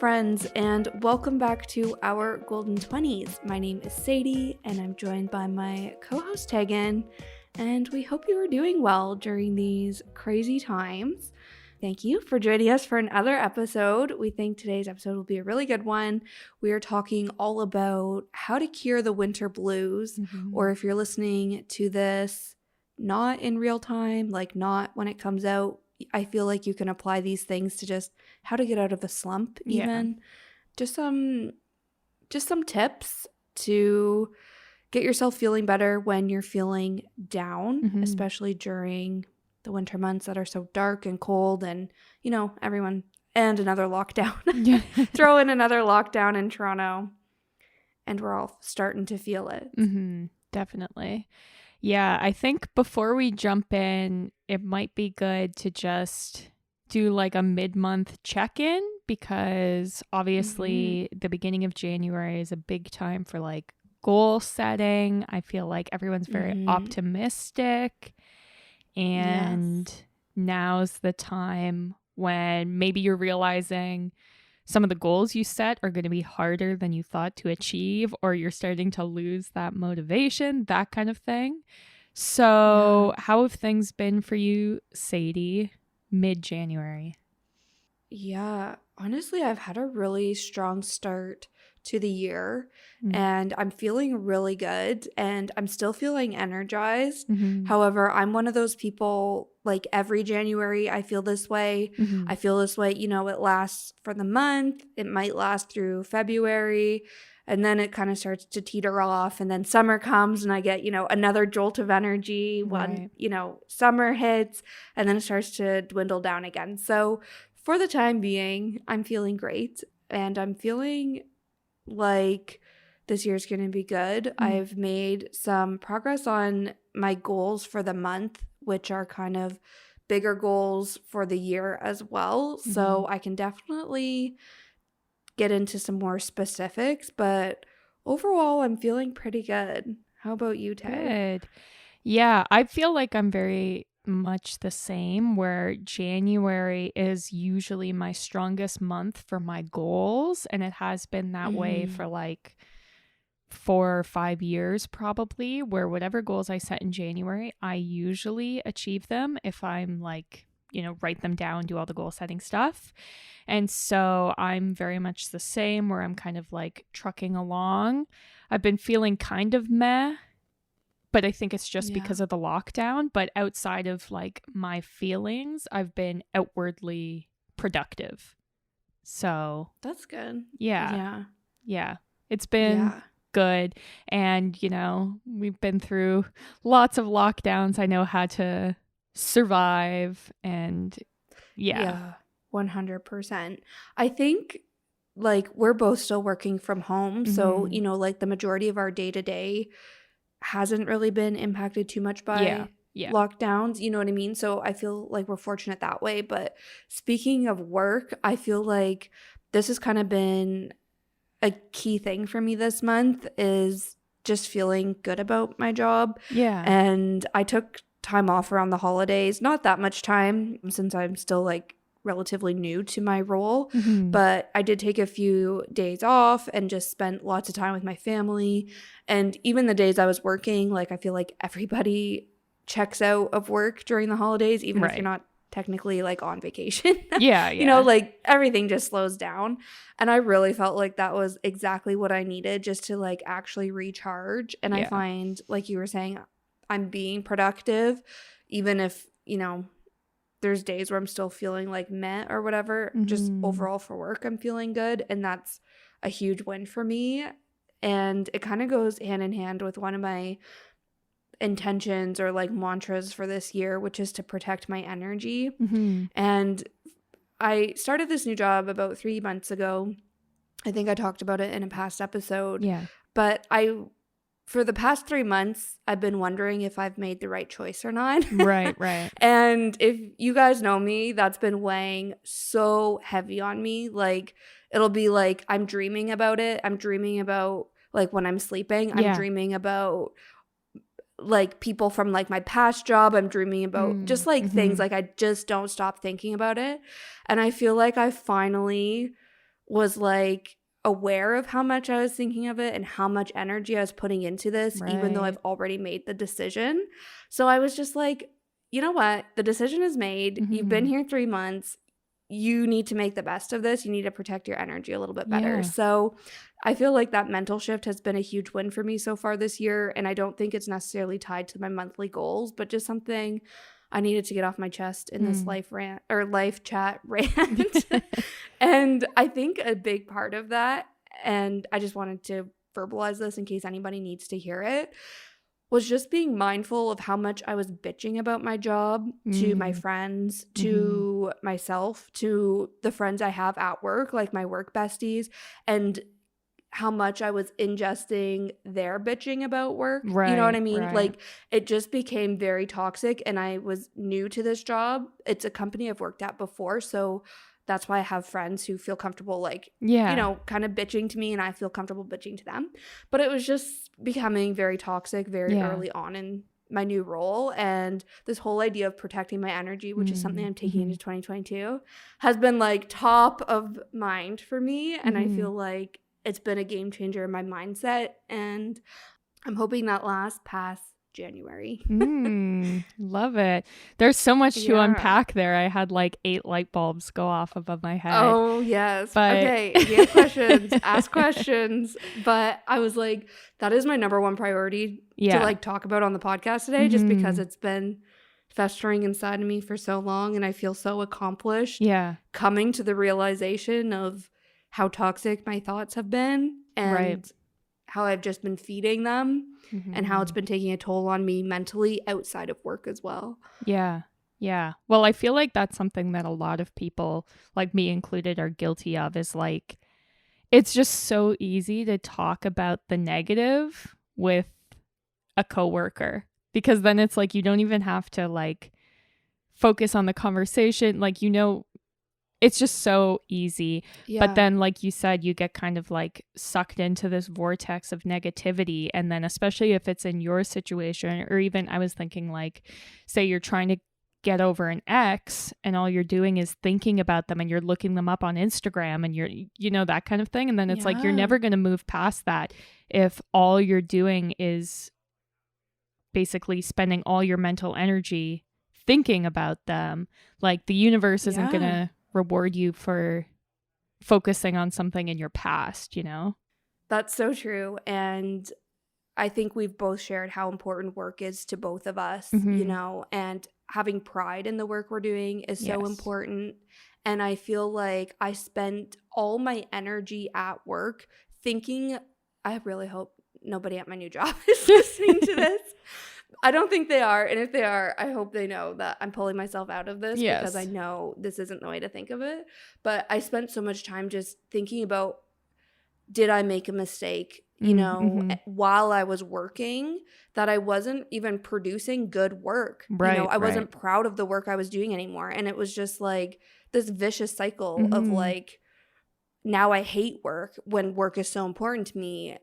friends, and welcome back to our Golden 20s. My name is Sadie, and I'm joined by my co-host Teagan, and we hope you are doing well during these crazy times. Thank you for joining us for another episode. We think today's episode will be a really good one. We are talking all about how to cure the winter blues, or if you're listening to this not in real time, like not when it comes out, I feel like you can apply these things to just how to get out of a slump even. Just some tips to get yourself feeling better when you're feeling down, especially during the winter months that are so dark and cold and, you know, everyone, and another lockdown. Throw in another lockdown in Toronto and we're all starting to feel it. Definitely. Yeah, I think before we jump in, it might be good to just do like a mid-month check-in because obviously the beginning of January is a big time for like goal setting. I feel like everyone's very optimistic and now's the time when maybe you're realizing some of the goals you set are going to be harder than you thought to achieve, or you're starting to lose that motivation, that kind of thing. So how have things been for you, Sadie, mid-January? Yeah, honestly, I've had a really strong start to the year and I'm feeling really good and I'm still feeling energized. However, I'm one of those people, like every January I feel this way. I feel this way, you know, it lasts for the month, it might last through February, and then it kind of starts to teeter off, and then summer comes and I get, you know, another jolt of energy when, you know, summer hits, and then it starts to dwindle down again. So for the time being, I'm feeling great and I'm feeling like this year's going to be good. I've made some progress on my goals for the month, which are kind of bigger goals for the year as well. So I can definitely get into some more specifics, but overall I'm feeling pretty good. How about you, Tay? Good. Yeah, I feel like I'm very much the same, where January is usually my strongest month for my goals, and it has been that way for like 4 or 5 years probably, where whatever goals I set in January, I usually achieve them if I'm like, you know, write them down, do all the goal setting stuff. And so I'm very much the same, where I'm kind of like trucking along. I've been feeling kind of meh, but I think it's just because of the lockdown. But outside of like my feelings, I've been outwardly productive. So that's good. Yeah. It's been good. And, you know, we've been through lots of lockdowns. I know how to survive and 100%. I think like we're both still working from home. So, you know, like the majority of our day-to-day hasn't really been impacted too much by lockdowns, you know what I mean? So I feel like we're fortunate that way. But speaking of work, I feel like this has kind of been a key thing for me this month, is just feeling good about my job. And I took time off around the holidays, not that much time since I'm still like relatively new to my role, but I did take a few days off and just spent lots of time with my family. And even the days I was working, like I feel like everybody checks out of work during the holidays, even if you're not technically like on vacation. You know, like everything just slows down. And I really felt like that was exactly what I needed, just to like actually recharge. And I find, like you were saying, I'm being productive, even if, you know, there's days where I'm still feeling like meh or whatever. Just overall for work, I'm feeling good. And that's a huge win for me. And it kind of goes hand in hand with one of my intentions or like mantras for this year, which is to protect my energy. And I started this new job about 3 months ago. I think I talked about it in a past episode. But for the past 3 months, I've been wondering if I've made the right choice or not. Right. And if you guys know me, that's been weighing so heavy on me. Like, it'll be like I'm dreaming about it. I'm dreaming about like when I'm sleeping. I'm dreaming about like people from like my past job. I'm dreaming about just like things, like I just don't stop thinking about it. And I feel like I finally was like aware of how much I was thinking of it and how much energy I was putting into this, even though I've already made the decision. So I was just like, you know what? The decision is made. You've been here 3 months. You need to make the best of this. You need to protect your energy a little bit better. So I feel like that mental shift has been a huge win for me so far this year. And I don't think it's necessarily tied to my monthly goals, but just something I needed to get off my chest in this life chat rant. And I think a big part of that, and I just wanted to verbalize this in case anybody needs to hear it, was just being mindful of how much I was bitching about my job to my friends, to myself, to the friends I have at work, like my work besties, and how much I was ingesting their bitching about work. You know what I mean? Like, it just became very toxic, and I was new to this job. It's a company I've worked at before, so that's why I have friends who feel comfortable, like, you know, kind of bitching to me, and I feel comfortable bitching to them. But it was just becoming very toxic very early on in my new role. And this whole idea of protecting my energy, which is something I'm taking into 2022, has been like top of mind for me. And I feel like it's been a game changer in my mindset. And I'm hoping that lasts past January. Love it. There's so much to unpack there. I had like 8 light bulbs go off above my head. Oh, yes. But okay, if you have questions, ask questions. But I was like, that is my number one priority to like talk about on the podcast today, just because it's been festering inside of me for so long, and I feel so accomplished coming to the realization of how toxic my thoughts have been, and how I've just been feeding them, and how it's been taking a toll on me mentally outside of work as well. Yeah. Well, I feel like that's something that a lot of people, like me included, are guilty of, is like, it's just so easy to talk about the negative with a coworker, because then it's like, you don't even have to like focus on the conversation. Like, you know, it's just so easy. But then, like you said, you get kind of like sucked into this vortex of negativity. And then especially if it's in your situation, or even I was thinking, like, say you're trying to get over an ex and all you're doing is thinking about them, and you're looking them up on Instagram, and you're, you know, that kind of thing. And then it's like, you're never going to move past that if all you're doing is basically spending all your mental energy thinking about them. Like, the universe isn't going to reward you for focusing on something in your past, you know? That's so true. And I think we've both shared how important work is to both of us, you know, and having pride in the work we're doing is so important. And I feel like I spent all my energy at work thinking, I really hope nobody at my new job is listening to this. I don't think they are. And if they are, I hope they know that I'm pulling myself out of this, because I know this isn't the way to think of it. But I spent so much time just thinking about, did I make a mistake, you know, while I was working, that I wasn't even producing good work. You know, I wasn't proud of the work I was doing anymore. And it was just like this vicious cycle of like, now I hate work when work is so important to me.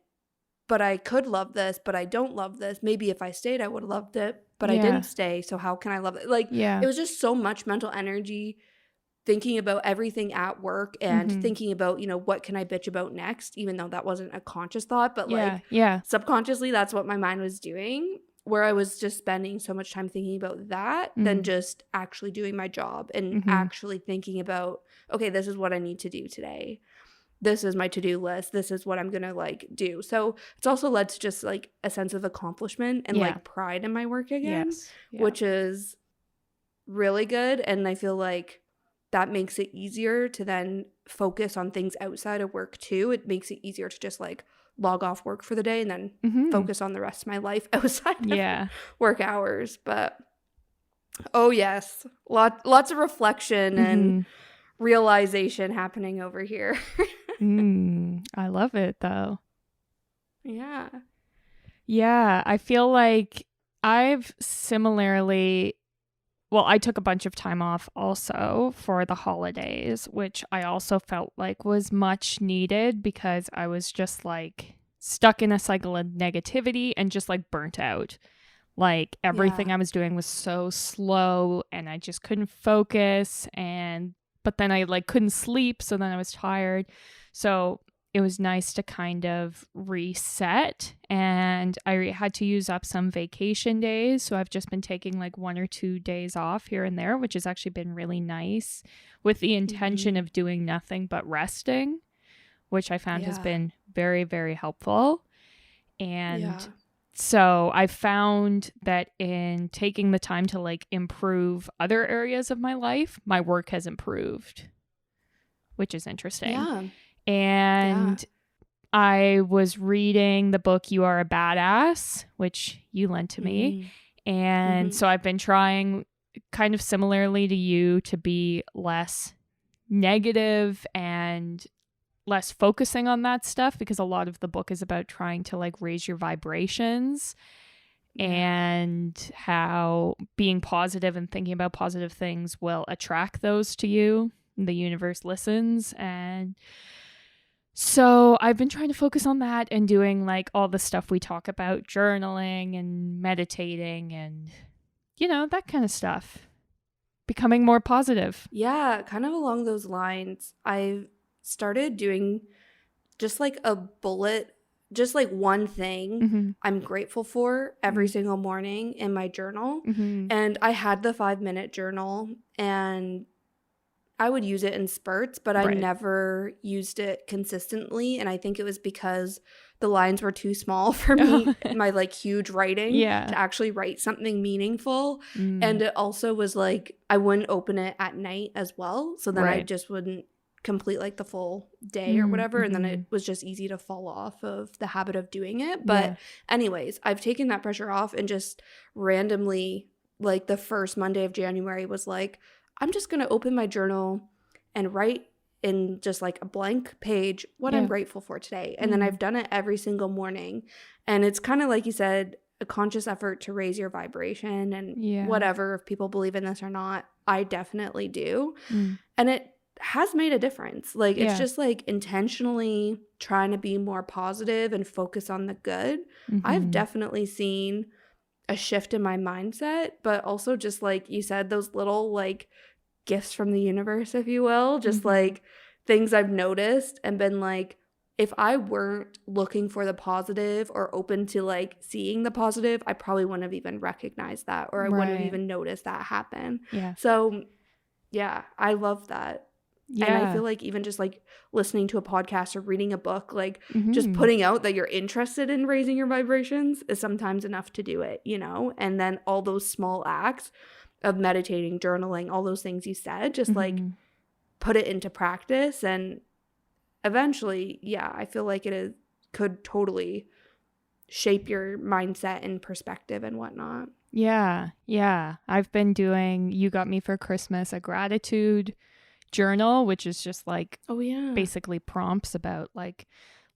But I could love this, but I don't love this. Maybe if I stayed, I would have loved it, but I didn't stay. So how can I love it? Like, it was just so much mental energy thinking about everything at work, and thinking about, you know, what can I bitch about next, even though that wasn't a conscious thought, but like subconsciously, that's what my mind was doing, where I was just spending so much time thinking about that than just actually doing my job and actually thinking about, okay, this is what I need to do today. This is my to-do list. This is what I'm going to like do. So it's also led to just like a sense of accomplishment and like pride in my work again, which is really good. And I feel like that makes it easier to then focus on things outside of work too. It makes it easier to just like log off work for the day and then focus on the rest of my life outside of work hours. But oh yes, lots of reflection and realization happening over here. I love it though. Yeah, I feel like I've similarly, well, I took a bunch of time off also for the holidays, which I also felt like was much needed, because I was just like stuck in a cycle of negativity and just like burnt out. Like everything I was doing was so slow, and I just couldn't focus, and but then I like couldn't sleep, so then I was tired. So it was nice to kind of reset, and I had to use up some vacation days. So I've just been taking like 1 or 2 days off here and there, which has actually been really nice, with the intention of doing nothing but resting, which I found has been very, very helpful. And so I found that in taking the time to like improve other areas of my life, my work has improved, which is interesting. Yeah. And I was reading the book You Are a Badass, which you lent to me. And so I've been trying, kind of similarly to you, to be less negative and less focusing on that stuff, because a lot of the book is about trying to like raise your vibrations and how being positive and thinking about positive things will attract those to you. The universe listens. And so I've been trying to focus on that and doing like all the stuff we talk about, journaling and meditating and, you know, that kind of stuff. Becoming more positive. Yeah, kind of along those lines. I've started doing just like a bullet, just like one thing I'm grateful for every single morning in my journal. And I had the 5-minute journal, and I would use it in spurts, but I never used it consistently. And I think it was because the lines were too small for me, my like huge writing, to actually write something meaningful. And it also was like, I wouldn't open it at night as well. So then I just wouldn't complete like the full day or whatever. And then it was just easy to fall off of the habit of doing it. But anyways, I've taken that pressure off, and just randomly, like the first Monday of January was like, I'm just going to open my journal and write in just like a blank page what I'm grateful for today. And then I've done it every single morning. And it's kind of like you said, a conscious effort to raise your vibration and whatever, if people believe in this or not, I definitely do. And it has made a difference. Like it's just like intentionally trying to be more positive and focus on the good. I've definitely seen a shift in my mindset, but also just like you said, those little like gifts from the universe, if you will, just like things I've noticed and been like, if I weren't looking for the positive or open to like seeing the positive, I probably wouldn't have even recognized that, or I wouldn't have even noticed that happen. So yeah, I love that. And I feel like even just like listening to a podcast or reading a book, like just putting out that you're interested in raising your vibrations is sometimes enough to do it, you know? And then all those small acts of meditating, journaling, all those things you said, just like put it into practice. And eventually, I feel like could totally shape your mindset and perspective and whatnot. Yeah. I've been doing, you got me for Christmas, a gratitude journal, which is just like basically prompts about like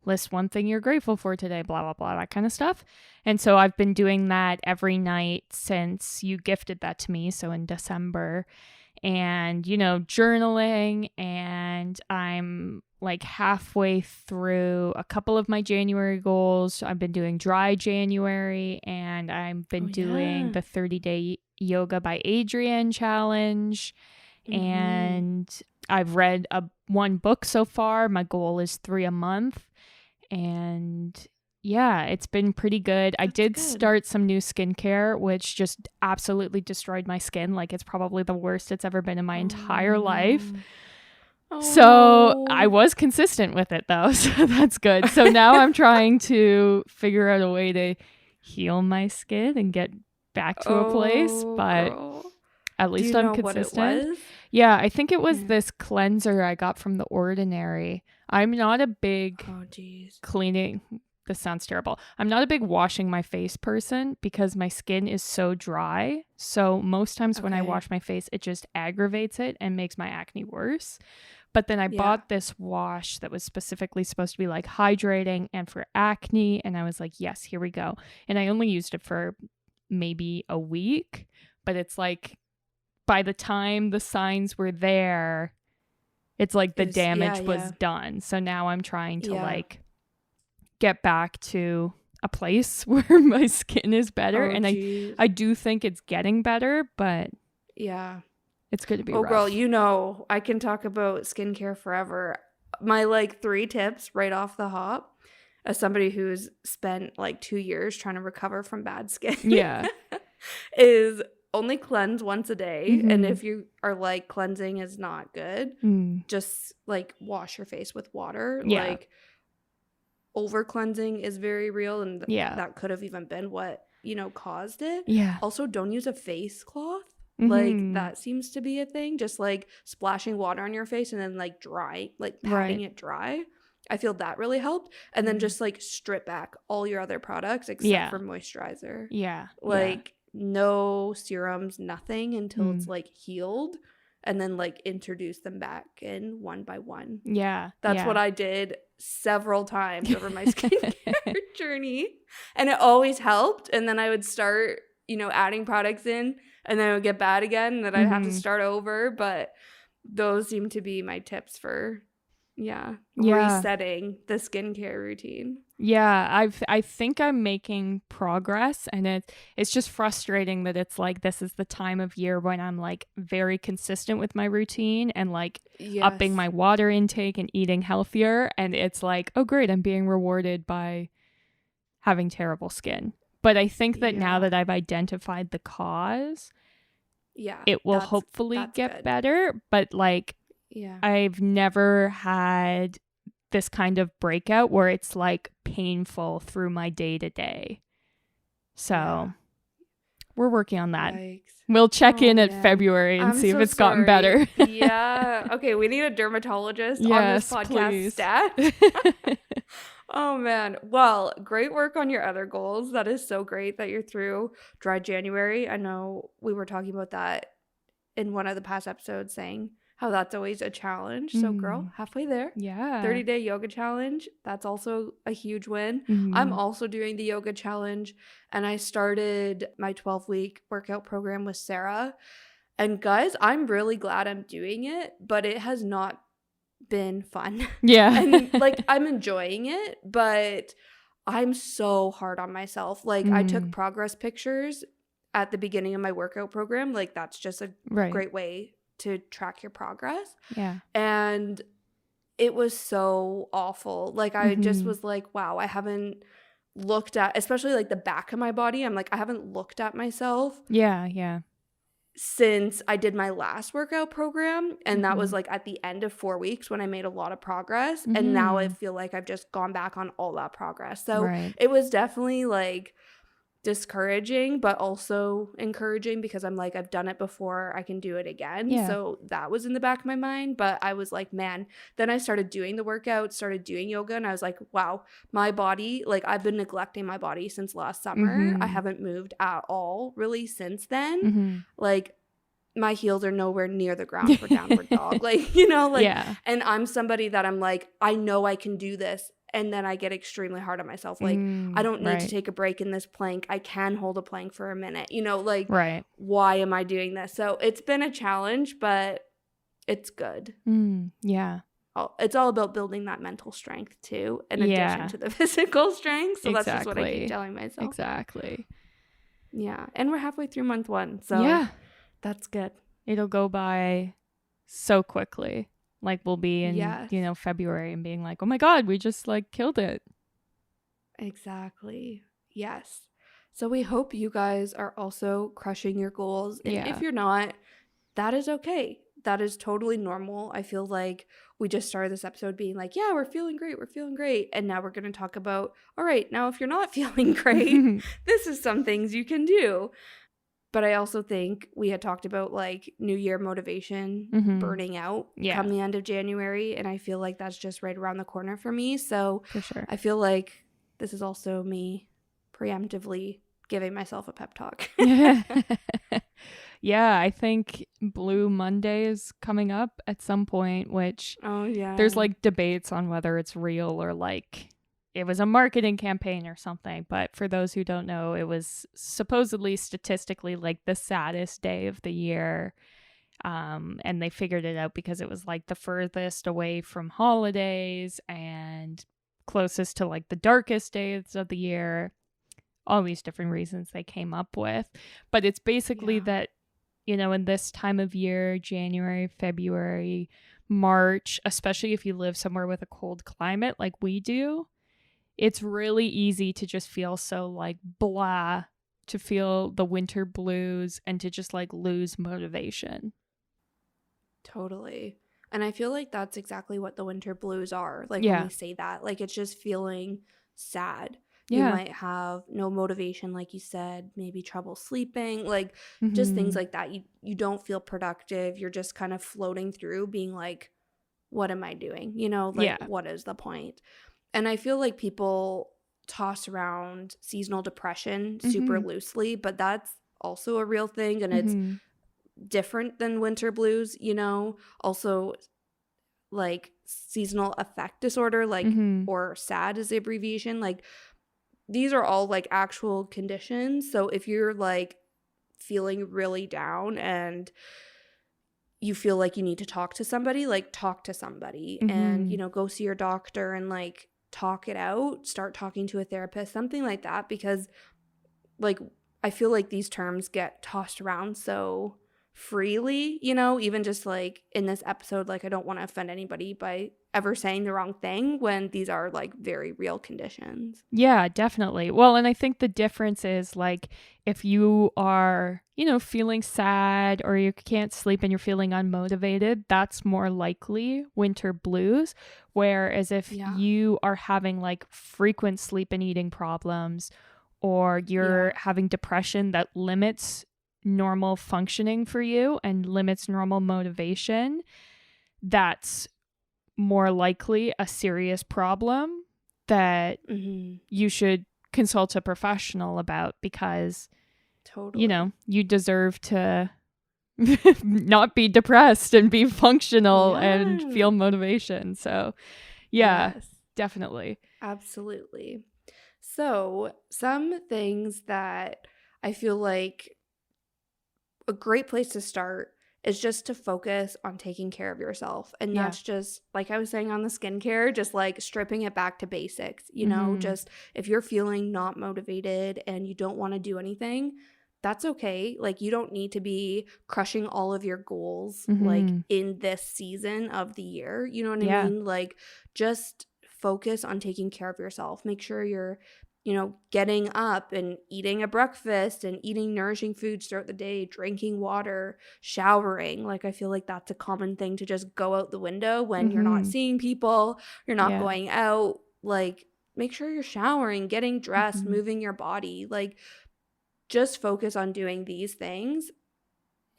list one thing you're grateful for today, blah blah blah, that kind of stuff. And so I've been doing that every night since you gifted that to me, so in December. And you know, journaling, and I'm like halfway through a couple of my January goals. I've been doing dry January, and I've been doing the 30-day yoga by Adrienne challenge. And I've read one book so far. My goal is 3 a month. And yeah, it's been pretty good. I did start some new skincare, which just absolutely destroyed my skin. Like, it's probably the worst it's ever been in my entire life. So I was consistent with it though. So that's good. So now I'm trying to figure out a way to heal my skin and get back to a place. But at least I'm consistent. What it was? Yeah, I think it was this cleanser I got from The Ordinary. I'm not a big cleaning. This sounds terrible. I'm not a big washing my face person because my skin is so dry. So most times when I wash my face, it just aggravates it and makes my acne worse. But then I bought this wash that was specifically supposed to be like hydrating and for acne. And I was like, yes, here we go. And I only used it for maybe a week. But it's like, by the time the signs were there, it's like the damage was done. So now I'm trying to like get back to a place where my skin is better. And I do think it's getting better, but It's going to be rough. Girl, I can talk about skincare forever. My 3 tips right off the hop, as somebody who's spent 2 years trying to recover from bad skin. Yeah. is only cleanse once a day. And if you are cleansing is not good, just wash your face with water. Yeah. Over cleansing is very real, and that could have even been what caused it. Yeah. Also, don't use a face cloth. That seems to be a thing, just splashing water on your face and then dry, patting it dry. I feel that really helped. And then just strip back all your other products except for moisturizer. Yeah. No serums, nothing until it's healed, and then introduce them back in one by one. Yeah. That's what I did several times over my skincare journey, and it always helped. And then I would start adding products in, and then it would get bad again, and then I'd have to start over. But those seem to be my tips for resetting the skincare routine. Yeah, I think I'm making progress, and it's just frustrating that it's this is the time of year when I'm very consistent with my routine and upping my water intake and eating healthier, and it's oh great, I'm being rewarded by having terrible skin. But I think that now that I've identified the cause, it will hopefully get better. But I've never had this kind of breakout where it's painful through my day to day. So we're working on that. Yikes. We'll check in at February and see if it's gotten better. Yeah. Okay, we need a dermatologist on this podcast stat. Oh man. Well, great work on your other goals. That is so great that you're through dry January. I know we were talking about that in one of the past episodes, saying how that's always a challenge. So girl, halfway there. Yeah. 30-day yoga challenge. That's also a huge win. I'm also doing the yoga challenge, and I started my 12-week workout program with Sarah. And guys, I'm really glad I'm doing it, but it has not been fun. Yeah. And I'm enjoying it, but I'm so hard on myself. I took progress pictures at the beginning of my workout program. That's just a great way to track your progress. Yeah. And it was so awful. I just was wow, I haven't looked at, especially the back of my body. I'm I haven't looked at myself. Yeah. Since I did my last workout program, and that was at the end of 4 weeks when I made a lot of progress. And now I feel I've just gone back on all that progress. So it was definitely discouraging, but also encouraging, because I'm I've done it before, I can do it again. Yeah. So that was in the back of my mind, but I was man, then I started doing the workout, started doing yoga, and I was wow, my body, I've been neglecting my body since last summer. I haven't moved at all really since then. My heels are nowhere near the ground for downward dog. And I'm somebody that I'm I know I can do this. And then I get extremely hard on myself. I don't need to take a break in this plank. I can hold a plank for a minute. Why am I doing this? So it's been a challenge, but it's good. Yeah. It's all about building that mental strength too, in addition to the physical strength. So that's just what I keep telling myself. Exactly. Yeah. And we're halfway through month 1. So that's good. It'll go by so quickly. We'll be in, February and being oh my God, we just killed it. Exactly. Yes. So we hope you guys are also crushing your goals. And if you're not, that is okay. That is totally normal. I feel we just started this episode being yeah, we're feeling great. We're feeling great. And now we're going to talk about, all right, now if you're not feeling great, this is some things you can do. But I also think we had talked about New Year motivation burning out come the end of January. And I feel that's just right around the corner for me. So for sure. I feel this is also me preemptively giving myself a pep talk. Yeah, I think Blue Monday is coming up at some point, which there's debates on whether it's real or it was a marketing campaign or something. But for those who don't know, it was supposedly statistically the saddest day of the year. And they figured it out because it was the furthest away from holidays and closest to the darkest days of the year. All these different reasons they came up with. But it's basically that in this time of year, January, February, March, especially if you live somewhere with a cold climate like we do, it's really easy to just feel so like blah, to feel the winter blues and to just like lose motivation. Totally. And I feel like that's exactly what the winter blues are. Like when we say that, like it's just feeling sad. You might have no motivation, like you said, maybe trouble sleeping, like just things like that. You don't feel productive. You're just kind of floating through being like, what am I doing? Like what is the point? And I feel like people toss around seasonal depression super loosely, but that's also a real thing, and it's different than winter blues, also like seasonal affect disorder, like or SAD is the abbreviation. Like these are all like actual conditions. So if you're like feeling really down and you feel like you need to talk to somebody, like talk to somebody and go see your doctor and like talk it out, start talking to a therapist, something like that, because like I feel like these terms get tossed around so freely, even just like in this episode, like I don't want to offend anybody by ever saying the wrong thing when these are like very real conditions. Yeah, definitely. Well, and I think the difference is like if you are, feeling sad or you can't sleep and you're feeling unmotivated, that's more likely winter blues. Whereas if you are having like frequent sleep and eating problems, or you're having depression that limits normal functioning for you and limits normal motivation, that's more likely a serious problem that you should consult a professional about, because you deserve to not be depressed and be functional and feel motivation. So definitely. Absolutely. So some things that I feel like a great place to start is just to focus on taking care of yourself. And that's just, like I was saying on the skincare, just like stripping it back to basics, just if you're feeling not motivated and you don't want to do anything, that's okay. Like you don't need to be crushing all of your goals like in this season of the year. You know what I mean? Like just focus on taking care of yourself. Make sure you're getting up and eating a breakfast and eating nourishing foods throughout the day, drinking water, showering. Like I feel like that's a common thing to just go out the window when you're not seeing people, you're not going out. Like make sure you're showering, getting dressed, moving your body. Like just focus on doing these things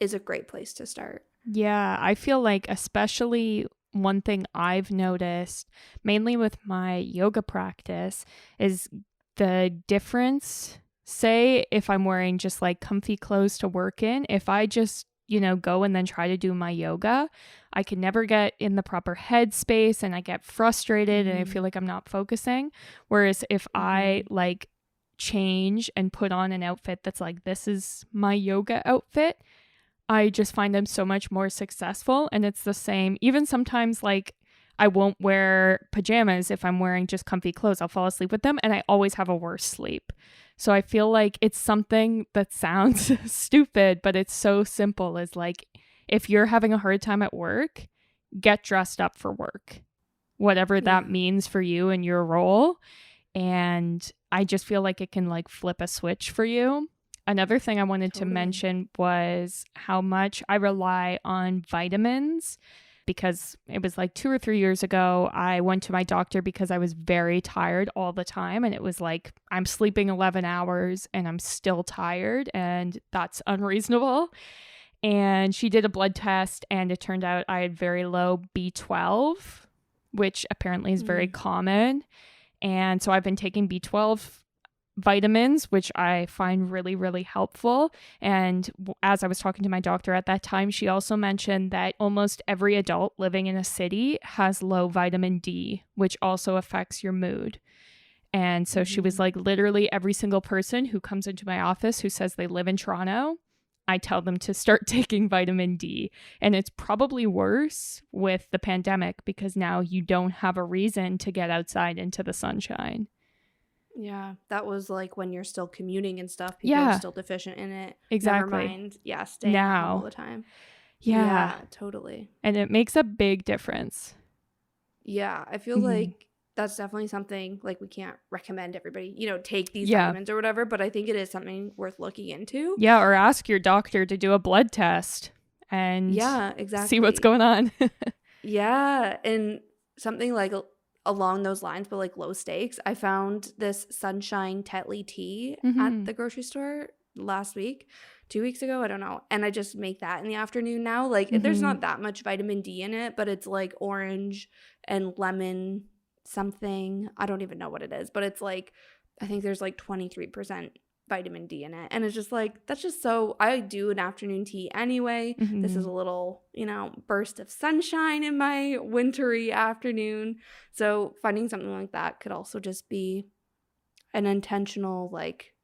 is a great place to start. Yeah, I feel like especially one thing I've noticed mainly with my yoga practice is the difference. Say if I'm wearing just like comfy clothes to work in, if I just, go and then try to do my yoga, I can never get in the proper headspace and I get frustrated and I feel like I'm not focusing. Whereas if I like change and put on an outfit that's like, this is my yoga outfit, I just find them so much more successful. And it's the same, even sometimes like I won't wear pajamas if I'm wearing just comfy clothes. I'll fall asleep with them and I always have a worse sleep. So I feel like it's something that sounds stupid, but it's so simple. Is like, if you're having a hard time at work, get dressed up for work, whatever that means for you and your role. And I just feel like it can like flip a switch for you. Another thing I wanted to mention was how much I rely on vitamins, because it was like 2 or 3 years ago, I went to my doctor because I was very tired all the time. And it was like, I'm sleeping 11 hours and I'm still tired, and that's unreasonable. And she did a blood test and it turned out I had very low B12, which apparently is very common. And so I've been taking B12 vitamins, which I find really, really helpful. And as I was talking to my doctor at that time, she also mentioned that almost every adult living in a city has low vitamin D, which also affects your mood. And so she was like, literally every single person who comes into my office who says they live in Toronto, I tell them to start taking vitamin D. And it's probably worse with the pandemic because now you don't have a reason to get outside into the sunshine. Yeah, that was like when you're still commuting and stuff. People are still deficient in it. Exactly. Never mind. Yeah, staying at home all the time. Yeah, totally. And it makes a big difference. Yeah, I feel like that's definitely something, like, we can't recommend everybody, take these vitamins or whatever, but I think it is something worth looking into. Yeah, or ask your doctor to do a blood test and see what's going on. Yeah, and something like along those lines, but like low stakes, I found this Sunshine Tetley tea at the grocery store last week, 2 weeks ago, I don't know, and I just make that in the afternoon now. Like, there's not that much vitamin D in it, but it's like orange and lemon something. I don't even know what it is, but it's like, I think there's like 23% vitamin D in it, and it's just like, that's just so, I do an afternoon tea anyway. This is a little, burst of sunshine in my wintry afternoon, so finding something like that could also just be an intentional, like,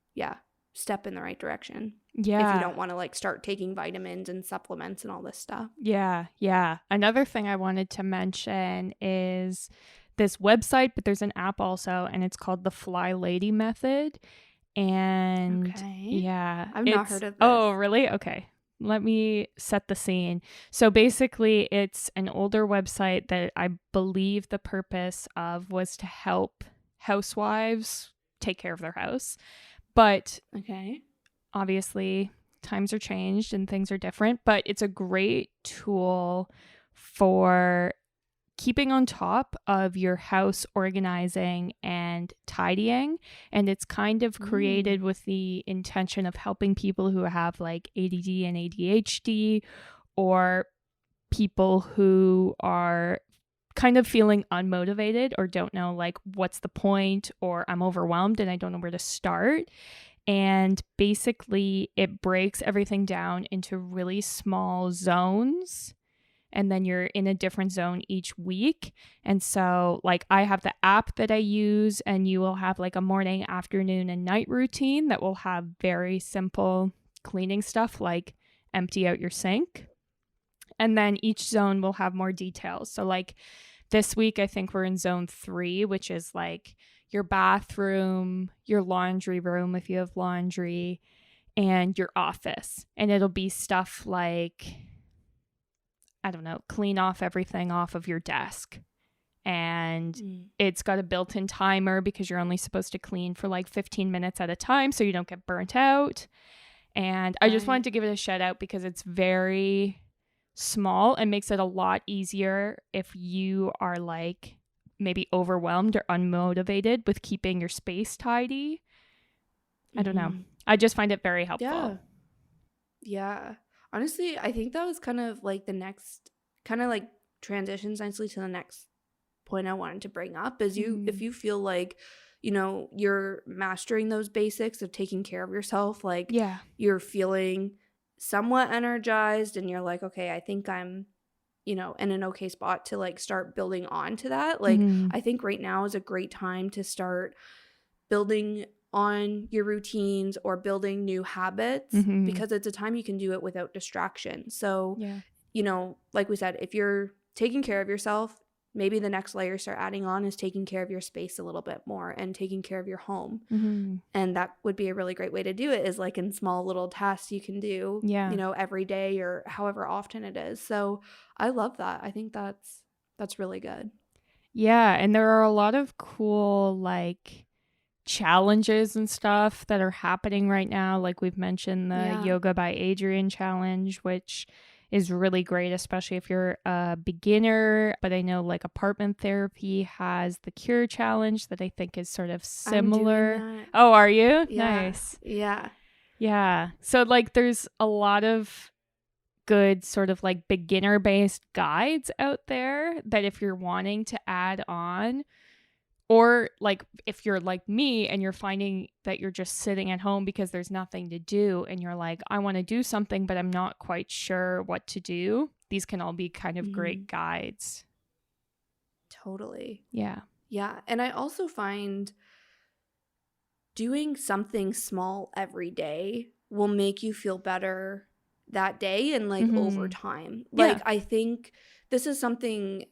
step in the right direction. If you don't want to like start taking vitamins and supplements and all this stuff. Another thing I wanted to mention is this website, but there's an app also, and it's called the Fly Lady Method. And I've not heard of this. Oh, really? Okay, let me set the scene. So basically, it's an older website that I believe the purpose of was to help housewives take care of their house, but obviously times are changed and things are different, but it's a great tool for keeping on top of your house organizing and tidying. And it's kind of created with the intention of helping people who have like ADD and ADHD, or people who are kind of feeling unmotivated or don't know like what's the point, or I'm overwhelmed and I don't know where to start. And basically it breaks everything down into really small zones, and then you're in a different zone each week. And so like I have the app that I use, and you will have like a morning, afternoon, and night routine that will have very simple cleaning stuff like empty out your sink. And then each zone will have more details. So like this week, I think we're in zone 3, which is like your bathroom, your laundry room if you have laundry, and your office. And it'll be stuff like, I don't know, clean off everything off of your desk. And it's got a built-in timer because you're only supposed to clean for like 15 minutes at a time so you don't get burnt out. And I just wanted to give it a shout out because it's very small and makes it a lot easier if you are like maybe overwhelmed or unmotivated with keeping your space tidy. I don't know. I just find it very helpful. Yeah. Honestly, I think that was kind of like the next, kind of like transitions nicely to the next point I wanted to bring up is if you feel like, you're mastering those basics of taking care of yourself, like you're feeling somewhat energized and you're like, okay, I think I'm, in an okay spot to like start building on to that. Like, I think right now is a great time to start building on your routines or building new habits because it's a time you can do it without distraction. So, like we said, if you're taking care of yourself, maybe the next layer start adding on is taking care of your space a little bit more and taking care of your home. And that would be a really great way to do it, is like in small little tasks you can do, every day or however often it is. So I love that. I think that's really good. Yeah. And there are a lot of cool like challenges and stuff that are happening right now. Like we've mentioned the Yoga by Adriene challenge, which is really great, especially if you're a beginner. But I know like Apartment Therapy has the Cure challenge that I think is sort of similar. I'm doing that. Oh, are you? Yeah. Nice. Yeah. So like there's a lot of good sort of like beginner based guides out there that if you're wanting to add on, or like if you're like me and you're finding that you're just sitting at home because there's nothing to do and you're like, I want to do something, but I'm not quite sure what to do. These can all be kind of great guides. Totally. Yeah. And I also find doing something small every day will make you feel better that day and like over time. Like I think this is something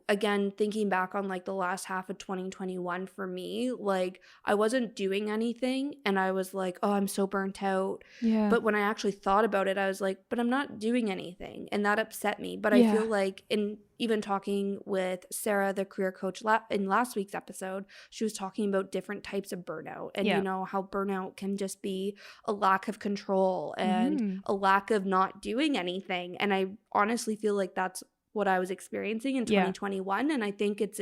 again, thinking back on like the last half of 2021 for me, like I wasn't doing anything and I was like, oh, I'm so burnt out. Yeah. But when I actually thought about it, I was like, but I'm not doing anything. And that upset me. But Yeah. I feel like in even talking with Sarah, the career coach in last week's episode, she was talking about different types of burnout and, you know, how burnout can just be a lack of control and a lack of not doing anything. And I honestly feel like that's what I was experiencing in 2021. And I think it's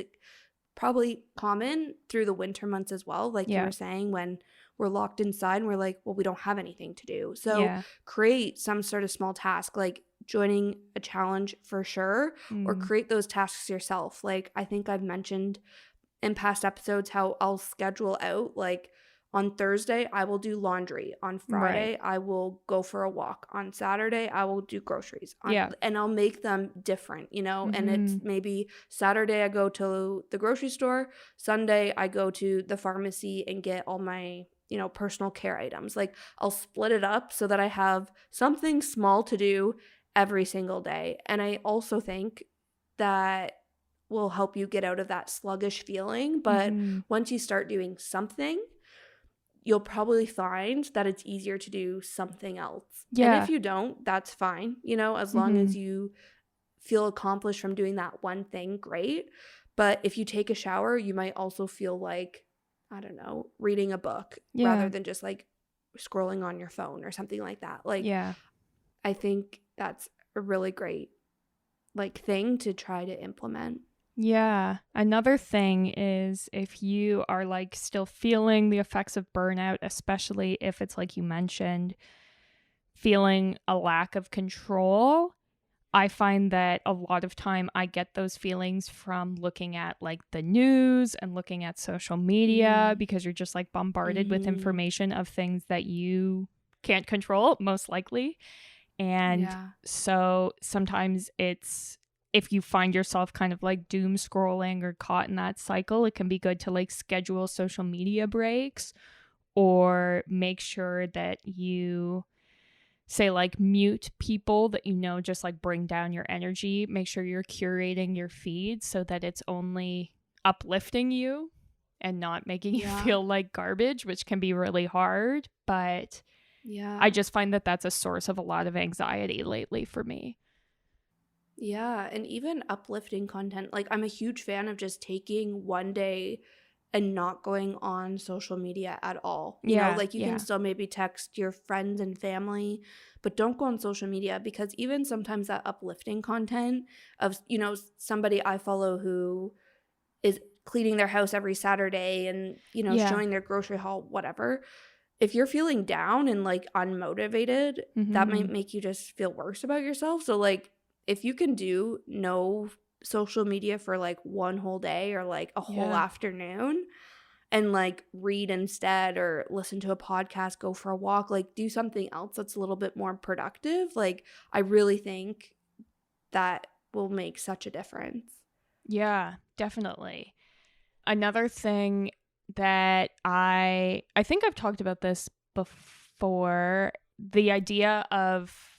probably common through the winter months as well. Like you were saying, when we're locked inside and we're like, well, we don't have anything to do. So create some sort of small task, like joining a challenge for sure, or create those tasks yourself. Like I think I've mentioned in past episodes how I'll schedule out, like on Thursday, I will do laundry. On Friday, I will go for a walk. On Saturday, I will do groceries. And I'll make them different, you know, and it's maybe Saturday I go to the grocery store. Sunday, I go to the pharmacy and get all my, you know, personal care items. Like I'll split it up so that I have something small to do every single day. And I also think that will help you get out of that sluggish feeling. But once you start doing something, you'll probably find that it's easier to do something else. And if you don't, that's fine. You know, as long as you feel accomplished from doing that one thing, great. But if you take a shower, you might also feel like, I don't know, reading a book rather than just like scrolling on your phone or something like that. Like, I think that's a really great like thing to try to implement. Yeah. Another thing is if you are like still feeling the effects of burnout, especially if it's like you mentioned, feeling a lack of control, I find that a lot of time I get those feelings from looking at like the news and looking at social media because you're just like bombarded with information of things that you can't control, most likely. And so sometimes it's, if you find yourself kind of like doom scrolling or caught in that cycle, it can be good to like schedule social media breaks or make sure that you say like mute people that you know just like bring down your energy. Make sure you're curating your feed so that it's only uplifting you and not making you feel like garbage, which can be really hard. But I just find that that's a source of a lot of anxiety lately for me. Yeah, and even uplifting content. Like I'm a huge fan of just taking one day and not going on social media at all. You know, like you can still maybe text your friends and family, but don't go on social media, because even sometimes that uplifting content of, you know, somebody I follow who is cleaning their house every Saturday and, you know, showing their grocery haul, whatever. If you're feeling down and like unmotivated, that might make you just feel worse about yourself. So like, if you can do no social media for like one whole day or like a whole afternoon and like read instead or listen to a podcast, go for a walk, like do something else that's a little bit more productive, like I really think that will make such a difference. Yeah, definitely. Another thing that I think I've talked about this before, the idea of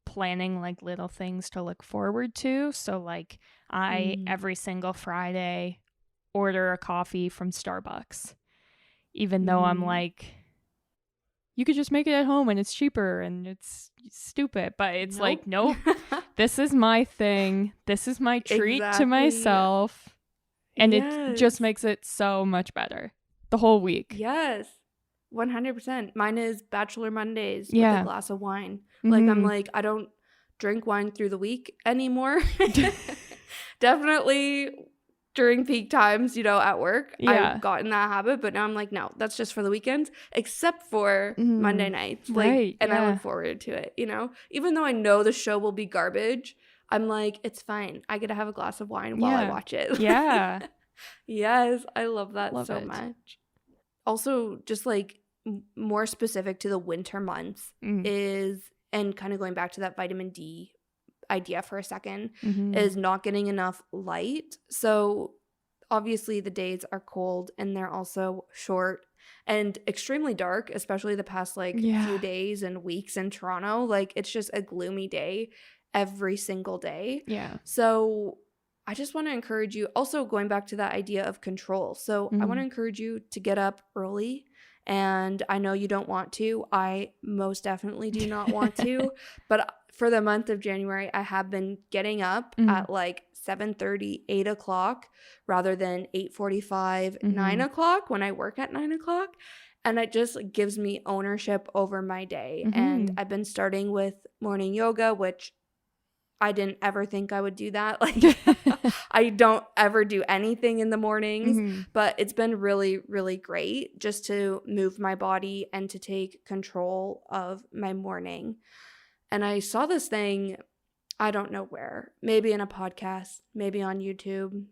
planning like little things to look forward to. So like I every single Friday order a coffee from Starbucks, even though I'm like, you could just make it at home and it's cheaper and it's stupid, but it's like, nope, this is my thing. This is my treat to myself. And it just makes it so much better the whole week. Yes. 100%. Mine is Bachelor Mondays with a glass of wine. Like I'm like, I don't drink wine through the week anymore. Definitely during peak times, you know, at work. I've gotten that habit, but now I'm like, no, that's just for the weekends, except for Monday nights. Like, and I look forward to it, you know? Even though I know the show will be garbage, I'm like, it's fine. I get to have a glass of wine while I watch it. Yeah. Yes, I love that so much. Also, just like more specific to the winter months is, and kind of going back to that vitamin D idea for a second, is not getting enough light. So obviously the days are cold and they're also short and extremely dark, especially the past like few days and weeks in Toronto. Like it's just a gloomy day every single day. Yeah. So I just want to encourage you, also going back to that idea of control. So I want to encourage you to get up early. And I know you don't want to. I most definitely do not want to. But for the month of January, I have been getting up at like 7:30, 8 o'clock rather than 8:45, 9 o'clock when I work at 9 o'clock. And it just gives me ownership over my day. And I've been starting with morning yoga, which I didn't ever think I would do that. Like, I don't ever do anything in the mornings, but it's been really, really great just to move my body and to take control of my morning. And I saw this thing, I don't know where, maybe in a podcast, maybe on YouTube.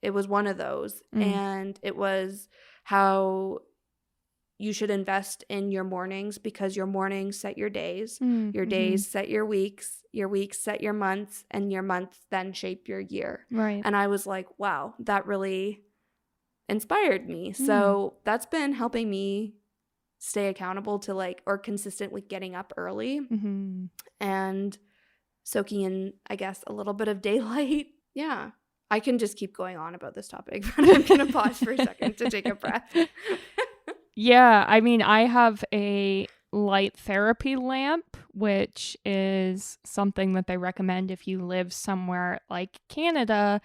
It was one of those. And it was how you should invest in your mornings because your mornings set your days, your days set your weeks set your months, and your months then shape your year. Right. And I was like, wow, that really inspired me. So that's been helping me stay accountable to like, or consistently getting up early and soaking in, I guess, a little bit of daylight. Yeah. I can just keep going on about this topic, but I'm going to pause for a second to take a breath. Yeah, I mean, I have a light therapy lamp, which is something that they recommend if you live somewhere like Canada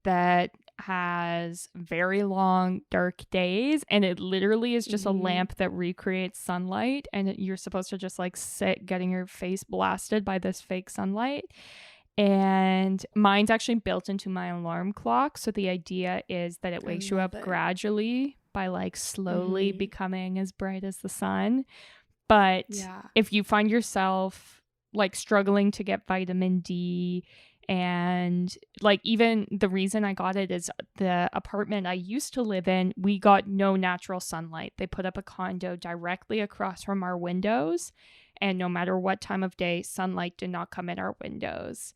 that has very long dark days, and it literally is just a lamp that recreates sunlight, and you're supposed to just like sit getting your face blasted by this fake sunlight. And mine's actually built into my alarm clock, so the idea is that it wakes you up gradually by like slowly becoming as bright as the sun. But if you find yourself like struggling to get vitamin D, and like even the reason I got it is the apartment I used to live in, we got no natural sunlight. They put up a condo directly across from our windows, and no matter what time of day, sunlight did not come in our windows.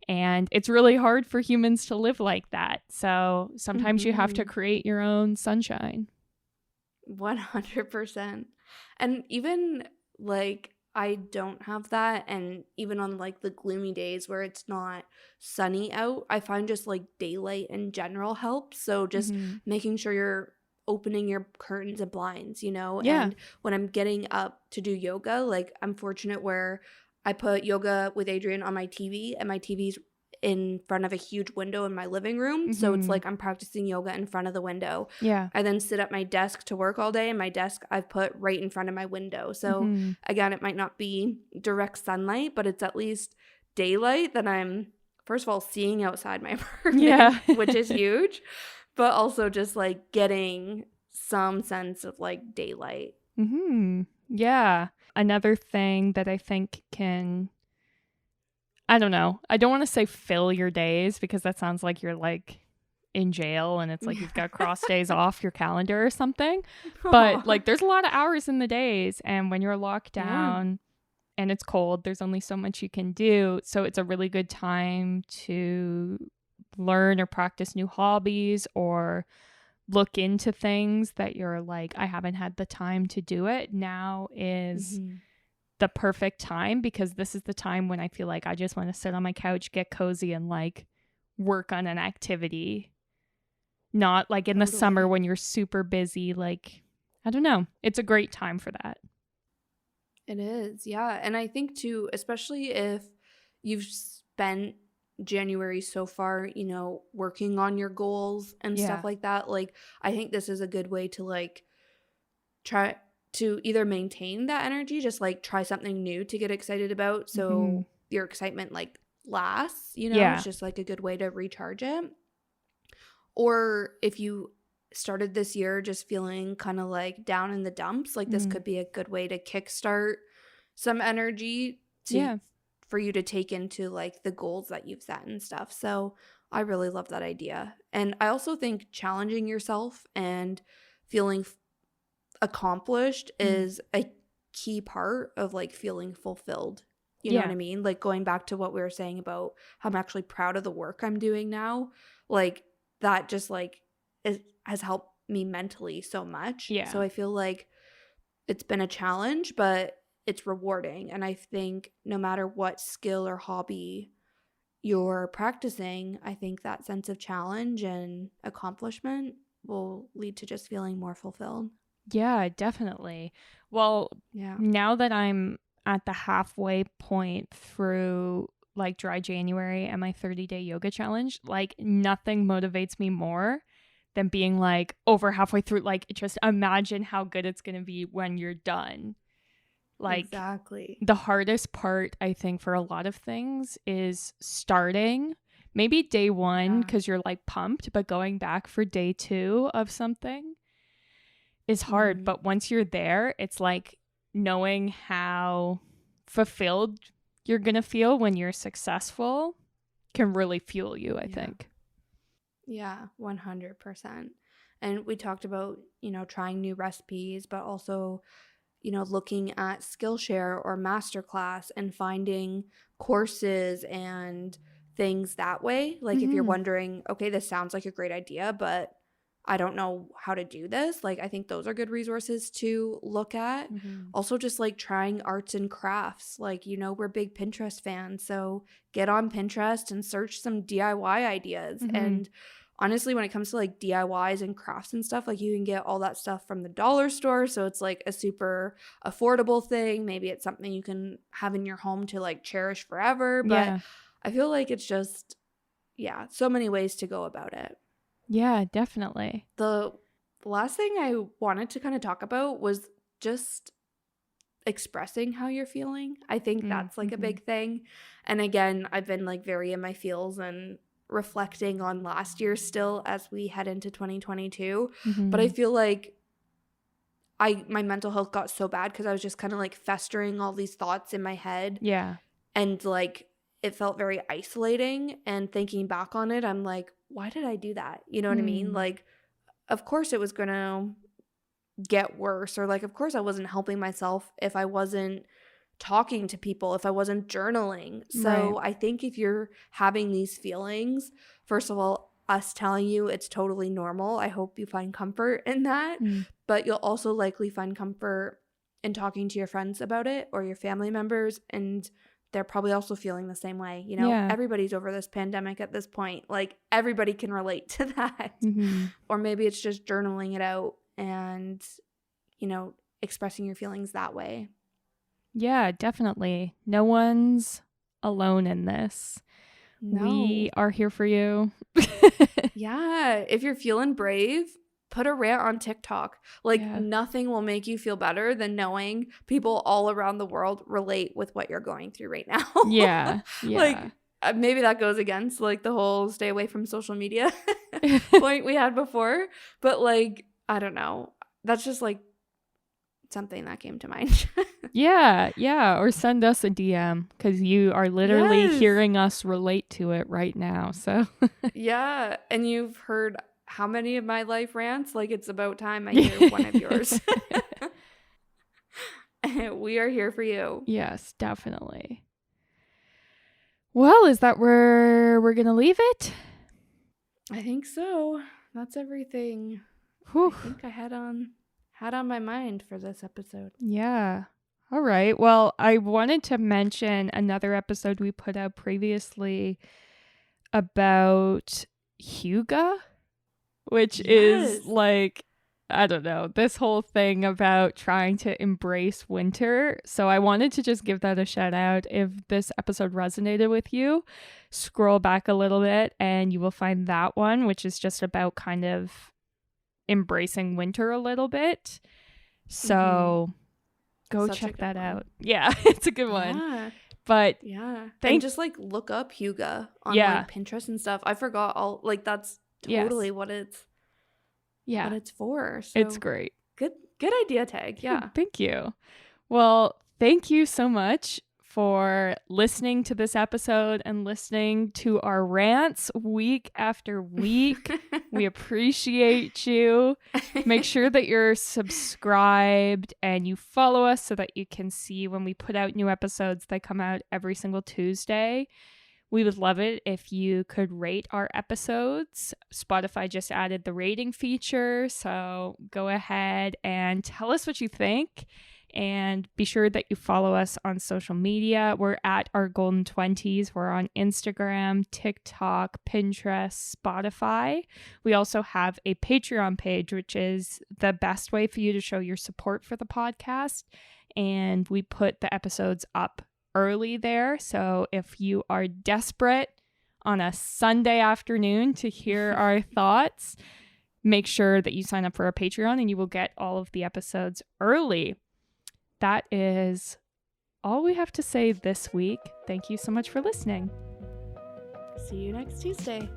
And it's really hard for humans to live like that. So sometimes you have to create your own sunshine. 100%. And even like I don't have that, and even on like the gloomy days where it's not sunny out, I find just like daylight in general helps. So just making sure you're opening your curtains and blinds, you know? And when I'm getting up to do yoga, like I'm fortunate where I put yoga with Adrian on my TV, and my TV's in front of a huge window in my living room. So it's like I'm practicing yoga in front of the window. Yeah. I then sit at my desk to work all day, and my desk I've put right in front of my window. So again, it might not be direct sunlight, but it's at least daylight that I'm, first of all, seeing outside my apartment, which is huge, but also just like getting some sense of like daylight. Yeah. Another thing that I think can, I don't know, I don't want to say fill your days because that sounds like you're like in jail and it's like you've got cross days off your calendar or something. But like there's a lot of hours in the days, and when you're locked down and it's cold, there's only so much you can do. So it's a really good time to learn or practice new hobbies or look into things that you're like, I haven't had the time to do it. Now is the perfect time, because this is the time when I feel like I just want to sit on my couch, get cozy, and like work on an activity. Not like in the summer when you're super busy. Like, I don't know. It's a great time for that. It is, yeah. And I think too, especially if you've spent January so far, you know, working on your goals and stuff like that, like I think this is a good way to like try to either maintain that energy, just like try something new to get excited about, so your excitement like lasts, you know. It's just like a good way to recharge it. Or if you started this year just feeling kind of like down in the dumps, like this could be a good way to kickstart some energy to for you to take into like the goals that you've set and stuff. So I really love that idea. And I also think challenging yourself and feeling accomplished is a key part of like feeling fulfilled. You know what I mean? Like going back to what we were saying about how I'm actually proud of the work I'm doing now, like that just like has helped me mentally so much. So I feel like it's been a challenge, but it's rewarding. And I think no matter what skill or hobby you're practicing, I think that sense of challenge and accomplishment will lead to just feeling more fulfilled. Yeah, definitely. Well, now that I'm at the halfway point through like dry January and my 30-day yoga challenge, like nothing motivates me more than being like over halfway through. Like, just imagine how good it's going to be when you're done. Like, exactly. The hardest part, I think, for a lot of things is starting. Maybe day one because you're like pumped, but going back for day 2 of something is hard. But once you're there, it's like knowing how fulfilled you're going to feel when you're successful can really fuel you, I think. Yeah, 100%. And we talked about, trying new recipes, but also, looking at Skillshare or Masterclass and finding courses and things that way. Like if you're wondering, okay, this sounds like a great idea, but I don't know how to do this. Like I think those are good resources to look at. Also just like trying arts and crafts. Like, we're big Pinterest fans. So get on Pinterest and search some DIY ideas. And honestly, when it comes to like DIYs and crafts and stuff, like you can get all that stuff from the dollar store. So it's like a super affordable thing. Maybe it's something you can have in your home to like cherish forever. But I feel like it's just, so many ways to go about it. Yeah, definitely. The last thing I wanted to kind of talk about was just expressing how you're feeling. I think that's like a big thing. And again, I've been like very in my feels and reflecting on last year still as we head into 2022. But I feel like my mental health got so bad because I was just kind of like festering all these thoughts in my head. Yeah. And like it felt very isolating. And thinking back on it, I'm like, why did I do that? You know what I mean? Like, of course it was going to get worse, or like, of course I wasn't helping myself if I wasn't talking to people, if I wasn't journaling. So I think if you're having these feelings, first of all, us telling you it's totally normal. I hope you find comfort in that. But you'll also likely find comfort in talking to your friends about it or your family members, and they're probably also feeling the same way. Everybody's over this pandemic at this point. Like everybody can relate to that. Or maybe it's just journaling it out and, expressing your feelings that way. Yeah, definitely. No one's alone in this. No. We are here for you. Yeah. If you're feeling brave, put a rant on TikTok. Like nothing will make you feel better than knowing people all around the world relate with what you're going through right now. Yeah. Like maybe that goes against like the whole stay away from social media point we had before. But like, I don't know. That's just like something that came to mind. Yeah. Or send us a DM because you are literally hearing us relate to it right now. So yeah. And you've heard how many of my life rants? Like it's about time I hear one of yours. We are here for you. Yes, definitely. Well, is that where we're going to leave it? I think so. That's everything. Whew. I think I had on my mind for this episode. Yeah. All right. Well, I wanted to mention another episode we put out previously about hygge, which is like, I don't know, this whole thing about trying to embrace winter. So I wanted to just give that a shout out. If this episode resonated with you, scroll back a little bit and you will find that one, which is just about kind of embracing winter a little bit. So go check that out. Yeah, it's a good one. Yeah. But and just like look up hygge on like Pinterest and stuff. I forgot all like that's totally what it's what it's for. So it's great. Good idea, Tag. Yeah. Thank you. Well, thank you so much for listening to this episode and listening to our rants week after week. We appreciate you. Make sure that you're subscribed and you follow us so that you can see when we put out new episodes that come out every single Tuesday. We would love it if you could rate our episodes. Spotify just added the rating feature, so go ahead and tell us what you think. And be sure that you follow us on social media. We're at Our Golden 20s. We're on Instagram, TikTok, Pinterest, Spotify. We also have a Patreon page, which is the best way for you to show your support for the podcast. And we put the episodes up early there. So if you are desperate on a Sunday afternoon to hear our thoughts, make sure that you sign up for our Patreon and you will get all of the episodes early. That is all we have to say this week. Thank you so much for listening. See you next Tuesday.